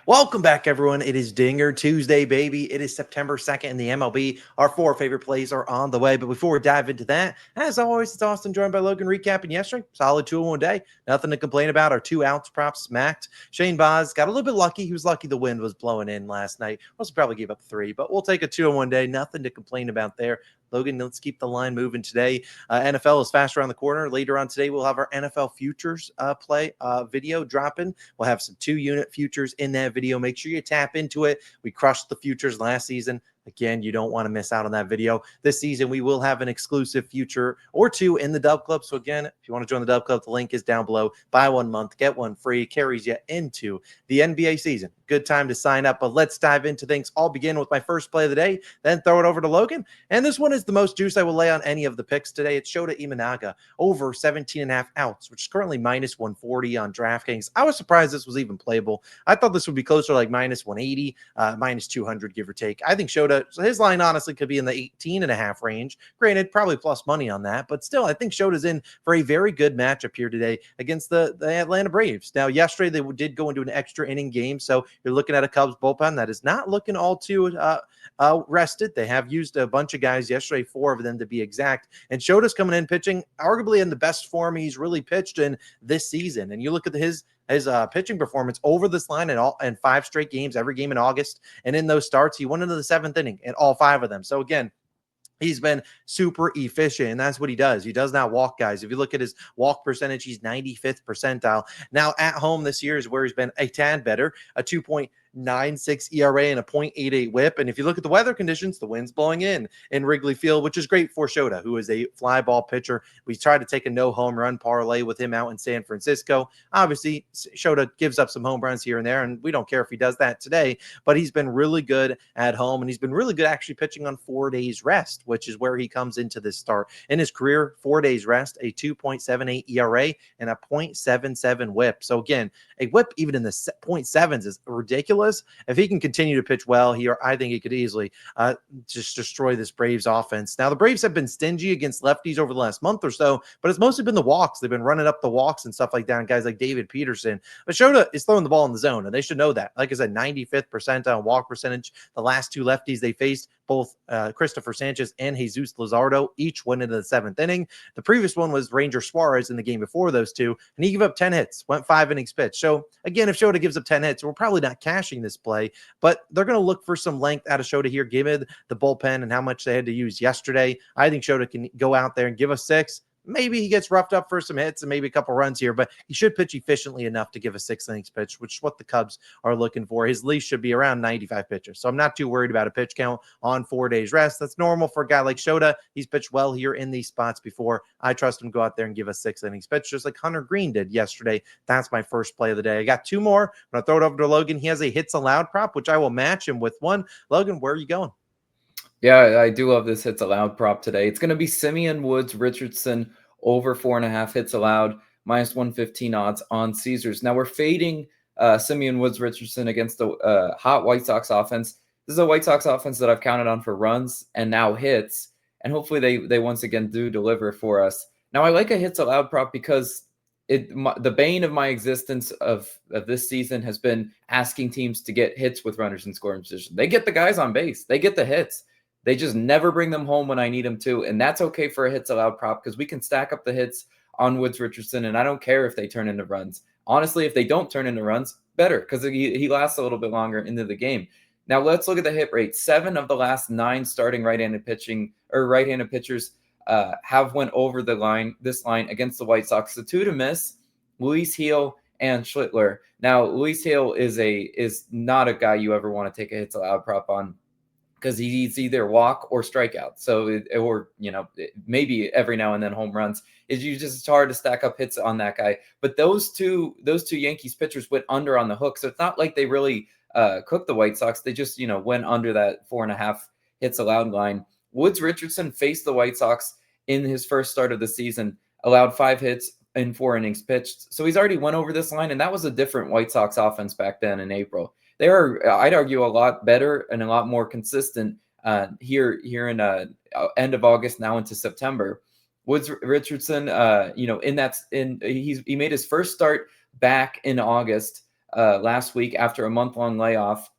Welcome back, everyone. It is Dinger Tuesday, baby. It is September 2nd in the MLB. Our four favorite plays are on the way. But before we dive into that, as always, it's Austin joined by Logan recapping yesterday. Solid 2-1 day. Nothing to complain about. Our 2 ounce props smacked. Shane Boz got a little bit lucky. He was lucky the wind was blowing in last night. Also probably gave up 3, but we'll take a 2-1 day. Nothing to complain about there. Logan, let's keep the line moving today. NFL is fast around the corner. Later on today, we'll have our NFL futures play video dropping. We'll have some 2-unit futures in that video. Make sure you tap into it. We crushed the futures last season. Again, you don't want to miss out on that video. This season, we will have an exclusive future or 2 in the Dub Club. So again, if you want to join the Dub Club, the link is down below. Buy 1 month, get 1 free. Carries you into the NBA season. Good time to sign up. But let's dive into things. I'll begin with my first play of the day, then throw it over to Logan. And this one is the most juice I will lay on any of the picks today. It's Shota Imanaga over 17.5 ounce, which is currently minus 140 on DraftKings. I was surprised this was even playable. I thought this would be closer to like minus 180, minus 200, give or take. I think Shota, so his line honestly could be in the 18.5 range. Granted, probably plus money on that, but still, I think Shota's in for a very good matchup here today against the Atlanta Braves. Now, yesterday they did go into an extra inning game, so you're looking at a Cubs bullpen that is not looking all too rested. They have used a bunch of guys yesterday, 4 of them to be exact, and Shota's coming in pitching arguably in the best form he's really pitched in this season. And you look at his pitching performance over this line in 5 straight games, every game in August. And in those starts, he went into the 7th inning in all 5 of them. So again, he's been super efficient, and that's what he does. He does not walk guys. If you look at his walk percentage, he's 95th percentile. Now, at home this year is where he's been a tad better, a 2.96 ERA and a 0.88 whip. And if you look at the weather conditions, the wind's blowing in Wrigley Field, which is great for Shota, who is a fly ball pitcher. We tried to take a no home run parlay with him out in San Francisco. Obviously, Shota gives up some home runs here and there, and we don't care if he does that today, but he's been really good at home, and he's been really good actually pitching on 4 days rest, which is where he comes into this start. In his career, 4 days rest, a 2.78 ERA and a 0.77 whip. So again, a whip even in the 0.7s is ridiculous. If he can continue to pitch well here, I think he could easily just destroy this Braves offense. Now, the Braves have been stingy against lefties over the last month or so, but it's mostly been the walks. They've been running up the walks and stuff like that, and guys like David Peterson. But Shota is throwing the ball in the zone, and they should know that. Like I said, 95th percentile walk percentage. The last 2 lefties they faced, both Christopher Sanchez and Jesus Luzardo, each went into the 7th inning. The previous one was Ranger Suarez in the game before those 2, and he gave up 10 hits, went 5 innings pitched. So again, if Shota gives up 10 hits, we're probably not cashing this play, but they're going to look for some length out of Shota here, given the bullpen and how much they had to use yesterday. I think Shota can go out there and give us 6. Maybe he gets roughed up for some hits and maybe a couple runs here, but he should pitch efficiently enough to give a 6 innings pitch, which is what the Cubs are looking for. His leash should be around 95 pitches. So I'm not too worried about a pitch count on 4 days rest. That's normal for a guy like Shota. He's pitched well here in these spots before. I trust him to go out there and give a 6 innings pitch, just like Hunter Green did yesterday. That's my first play of the day. I got 2 more. I'm going to throw it over to Logan. He has a hits allowed prop, which I will match him with one. Logan, where are you going? Yeah, I do love this hits allowed prop today. It's going to be Simeon Woods Richardson over 4.5 hits allowed, minus 115 odds on Caesars. Now we're fading Simeon Woods Richardson against the hot White Sox offense. This is a White Sox offense that I've counted on for runs and now hits, and hopefully they once again do deliver for us. Now I like a hits allowed prop because the bane of my existence of this season has been asking teams to get hits with runners in scoring position. They get the guys on base. They get the hits. They just never bring them home when I need them to, and that's okay for a hits allowed prop because we can stack up the hits on Woods Richardson, and I don't care if they turn into runs. Honestly, if they don't turn into runs, better because he lasts a little bit longer into the game. Now let's look at the hit rate. 7 of the last 9 starting right-handed pitchers have went over this line against the White Sox. The 2 to miss, Luis Gil and Schlittler. Now Luis Gil is not a guy you ever want to take a hits allowed prop on, because he's either walk or strikeout. So, maybe every now and then home runs. It's hard to stack up hits on that guy. But those two Yankees pitchers went under on the hook. So it's not like they really cooked the White Sox. They just, went under that 4.5 hits allowed line. Woods Richardson faced the White Sox in his first start of the season, allowed 5 hits in 4 innings pitched. So he's already went over this line, and that was a different White Sox offense back then in April. They are, I'd argue, a lot better and a lot more consistent here in end of August now into September. Woods Richardson, he made his first start back in August last week after a month-long layoff.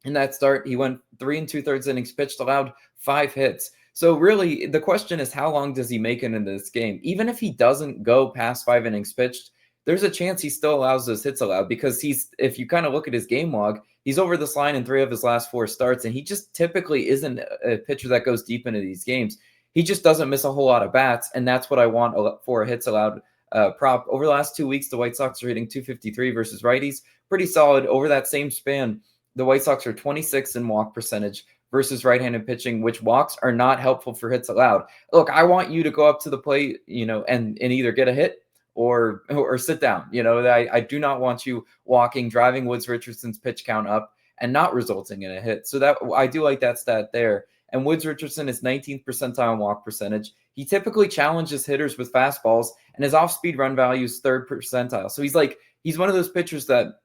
In that start, he went 3 2/3 innings pitched, allowed 5 hits. So really, the question is, how long does he make it into this game? Even if he doesn't go past 5 innings pitched, there's a chance he still allows those hits allowed, because if you kind of look at his game log, he's over this line in 3 of his last 4 starts, and he just typically isn't a pitcher that goes deep into these games. He just doesn't miss a whole lot of bats, and that's what I want for a hits allowed prop. Over the last 2 weeks, the White Sox are hitting 253 versus righties. Pretty solid. Over that same span, the White Sox are 26th in walk percentage versus right-handed pitching, which walks are not helpful for hits allowed. Look, I want you to go up to the plate, and either get a hit or sit down. I do not want you walking, driving Woods Richardson's pitch count up and not resulting in a hit. So that I do like that stat there. And Woods Richardson is 19th percentile in walk percentage. He typically challenges hitters with fastballs, and his off-speed run value is 3rd percentile. So he's one of those pitchers that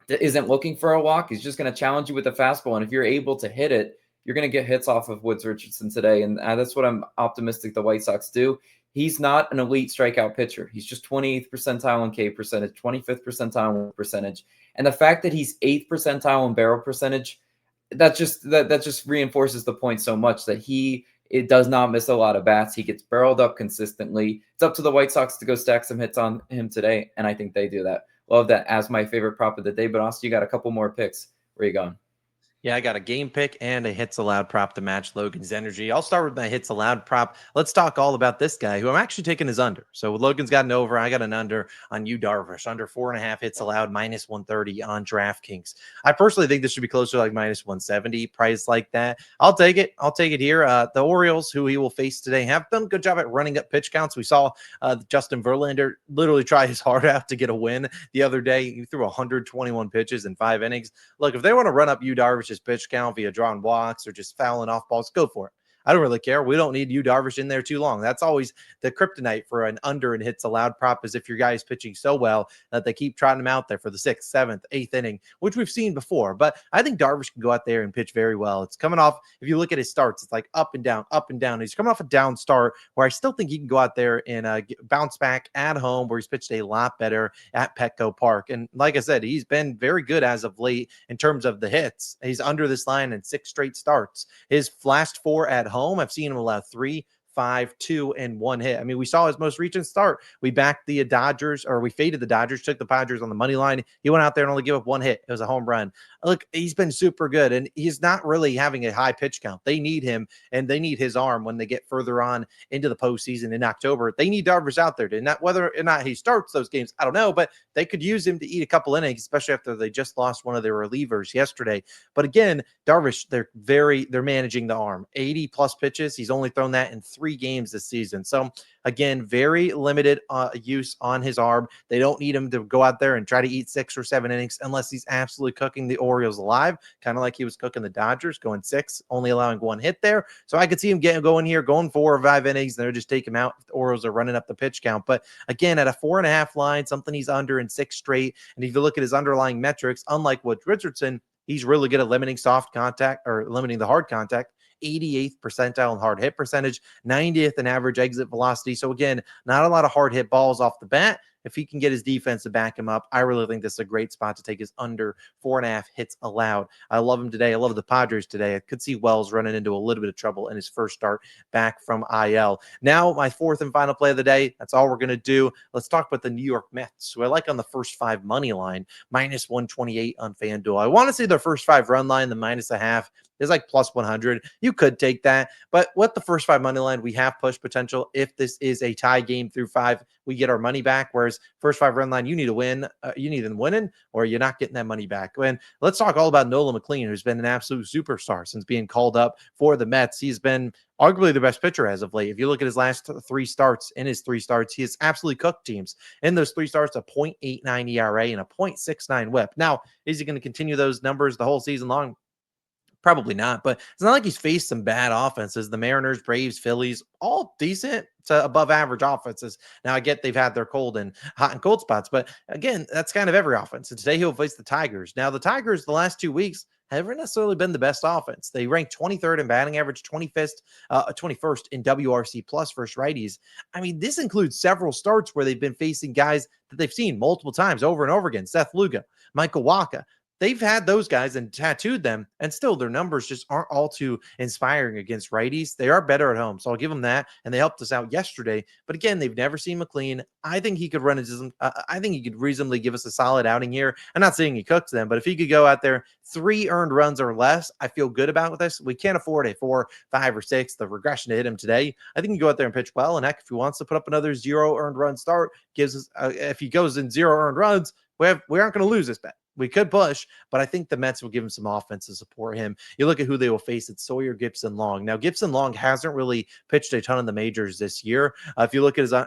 isn't looking for a walk. He's just going to challenge you with a fastball. And if you're able to hit it, you're going to get hits off of Woods Richardson today. And that's what I'm optimistic the White Sox do. He's not an elite strikeout pitcher. He's just 28th percentile in K percentage, 25th percentile in percentage. And the fact that he's 8th percentile in barrel percentage, that just reinforces the point so much that it does not miss a lot of bats. He gets barreled up consistently. It's up to the White Sox to go stack some hits on him today, and I think they do that. Love that as my favorite prop of the day. But also, you got a couple more picks. Where are you going? Yeah, I got a game pick and a hits allowed prop to match Logan's energy. I'll start with my hits allowed prop. Let's talk all about this guy who I'm actually taking his under. So Logan's got an over. I got an under on Yu Darvish. Under 4.5 hits allowed, minus 130 on DraftKings. I personally think this should be closer to like minus 170 price like that. I'll take it. I'll take it here. The Orioles, who he will face today, have done a good job at running up pitch counts. We saw Justin Verlander literally try his heart out to get a win the other day. He threw 121 pitches in 5 innings. Look, if they want to run up Yu Darvish's pitch count via drawing walks or just fouling off balls, go for it. I don't really care. We don't need Yu Darvish in there too long. That's always the kryptonite for an under and hits allowed prop, is if your guy is pitching so well that they keep trotting him out there for the 6th, 7th, 8th inning, which we've seen before. But I think Darvish can go out there and pitch very well. It's coming off, if you look at his starts, it's like up and down, up and down. He's coming off a down start where I still think he can go out there and bounce back at home, where he's pitched a lot better at Petco Park. And like I said, he's been very good as of late in terms of the hits. He's under this line in 6 straight starts. His last 4 at home, I've seen him allow 3, 5, 2, and 1 hit. I mean, we saw his most recent start. We backed the Dodgers, or we faded the Dodgers, took the Padres on the money line. He went out there and only gave up 1 hit. It was a home run. Look, he's been super good, and he's not really having a high pitch count. They need him, and they need his arm when they get further on into the postseason in October. They need Darvish out there. Whether or not he starts those games, I don't know, but they could use him to eat a couple innings, especially after they just lost one of their relievers yesterday. But again, Darvish, they're managing the arm. 80 plus pitches. He's only thrown that in 3 games this season. So again, very limited use on his arm. They don't need him to go out there and try to eat 6 or 7 innings unless he's absolutely cooking the Orioles alive, kind of like he was cooking the Dodgers, going 6, only allowing 1 hit there. So I could see him going here, going 4 or 5 innings, and they'll just take him out if the Orioles are running up the pitch count. But again, at a 4.5 line, something he's under in 6 straight. And if you look at his underlying metrics, unlike Woods Richardson, he's really good at limiting soft contact or limiting the hard contact. 88th percentile in hard hit percentage, 90th in average exit velocity. So again, not a lot of hard hit balls off the bat. If he can get his defense to back him up, I really think this is a great spot to take his under 4.5 hits allowed. I love him today. I love the Padres today. I could see Wells running into a little bit of trouble in his first start back from IL. Now, my 4th and final play of the day. That's all we're going to do. Let's talk about the New York Mets, who I like on the first 5 money line, minus 128 on FanDuel. I want to see their first 5 run line, the minus a half. Is like plus 100. You could take that. But what the first 5 money line, we have push potential. If this is a tie game through 5, we get our money back. Whereas first 5 run line, you need to win. You need them winning, or you're not getting that money back. And let's talk all about Nolan McLean, who's been an absolute superstar since being called up for the Mets. He's been arguably the best pitcher as of late. If you look at his last 3 starts, he has absolutely cooked teams. In those 3 starts, a 0.89 ERA and a 0.69 whip. Now, is he going to continue those numbers the whole season long? Probably not, but it's not like he's faced some bad offenses. The Mariners, Braves, Phillies, all decent to above average offenses. Now, I get they've had their hot and cold spots, but again, that's kind of every offense. And today he'll face the Tigers. Now, the Tigers, the last 2 weeks, haven't necessarily been the best offense. They ranked 23rd in batting average, 21st in WRC plus versus righties. I mean, this includes several starts where they've been facing guys that they've seen multiple times over and over again. Seth Lugo, Michael Waka. They've had those guys and tattooed them, and still their numbers just aren't all too inspiring against righties. They are better at home, so I'll give them that. And they helped us out yesterday. But again, they've never seen McLean. I think he could run into I think he could reasonably give us a solid outing here. I'm not saying he cooks them, but if he could go out there 3 earned runs or less, I feel good about this. We can't afford a 4, 5, or 6. The regression to hit him today. I think he can go out there and pitch well. And heck, if he wants to put up another 0 earned run start, gives us if he goes in 0 earned runs, we aren't going to lose this bet. We could push, but I think the Mets will give him some offense to support him. You look at who they will face. It's Sawyer Gipson Long. Now, Gipson Long hasn't really pitched a ton in the majors this year. If you look at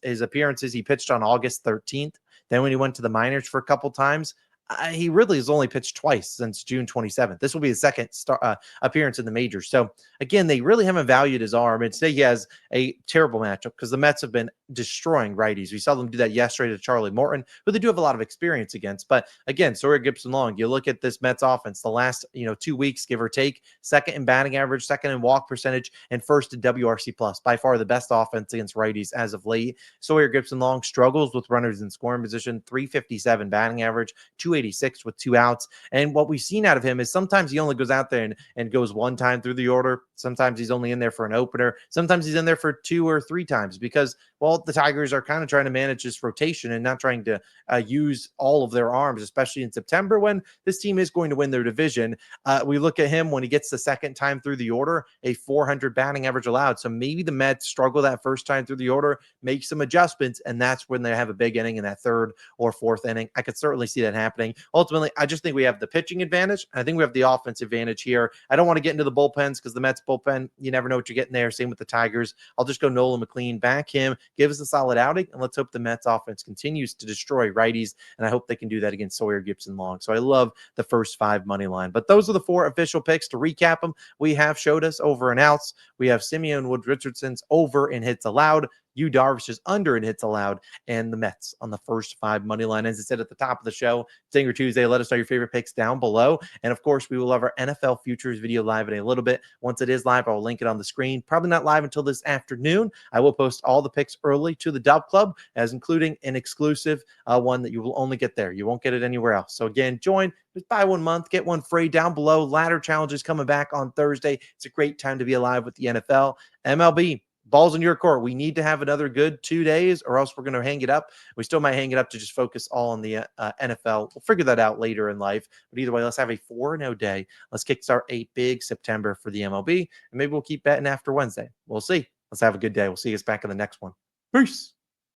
his appearances, he pitched on August 13th. Then when he went to the minors for a couple times, he really has only pitched twice since June 27th. This will be his second appearance in the majors. So again, they really haven't valued his arm. And today he has a terrible matchup because the Mets have been destroying righties. We saw them do that yesterday to Charlie Morton, who they do have a lot of experience against. But again, Sawyer Gipson Long, you look at this Mets offense, the last 2 weeks, give or take, second in batting average, second in walk percentage, and first in WRC plus. By far the best offense against righties as of late. Sawyer Gipson Long struggles with runners in scoring position, 357 batting average, 286 with 2 outs. And what we've seen out of him is sometimes he only goes out there and goes one time through the order. Sometimes he's only in there for an opener. Sometimes he's in there for 2 or 3 times because, well, the Tigers are kind of trying to manage this rotation and not trying to use all of their arms, especially in September when this team is going to win their division. We look at him when he gets the second time through the order, a 400 batting average allowed. So maybe the Mets struggle that first time through the order, make some adjustments, and that's when they have a big inning in that 3rd or 4th inning. I could certainly see that happening. Ultimately, I just think we have the pitching advantage. I think we have the offensive advantage here. I don't want to get into the bullpens because the Mets bullpen, you never know what you're getting there. Same with the Tigers. I'll just go Nolan McLean, back him, give us a solid outing, and let's hope the Mets offense continues to destroy righties, and I hope they can do that against Sawyer Gipson Long. So I love the first 5 money line. But those are the 4 official picks. To recap them, we have showed us over and outs. We have Simeon Wood Richardson's over in hits allowed, Yu Darvish's under in hits allowed, and the Mets on the first 5 money line. As I said at the top of the show, Dinger Tuesday, let us know your favorite picks down below. And of course, we will have our NFL futures video live in a little bit. Once it is live, I will link it on the screen. Probably not live until this afternoon. I will post all the picks early to the Dub Club, as including an exclusive one that you will only get there. You won't get it anywhere else. So again, join. Just buy 1 month, get 1 free down below. Ladder challenges coming back on Thursday. It's a great time to be alive with the NFL. MLB. Ball's in your court. We need to have another good 2 days or else we're going to hang it up. We still might hang it up to just focus all on the NFL. We'll figure that out later in life. But either way, let's have a 4-0 day. Let's kickstart a big September for the MLB. And maybe we'll keep betting after Wednesday. We'll see. Let's have a good day. We'll see you guys back in the next one. Peace.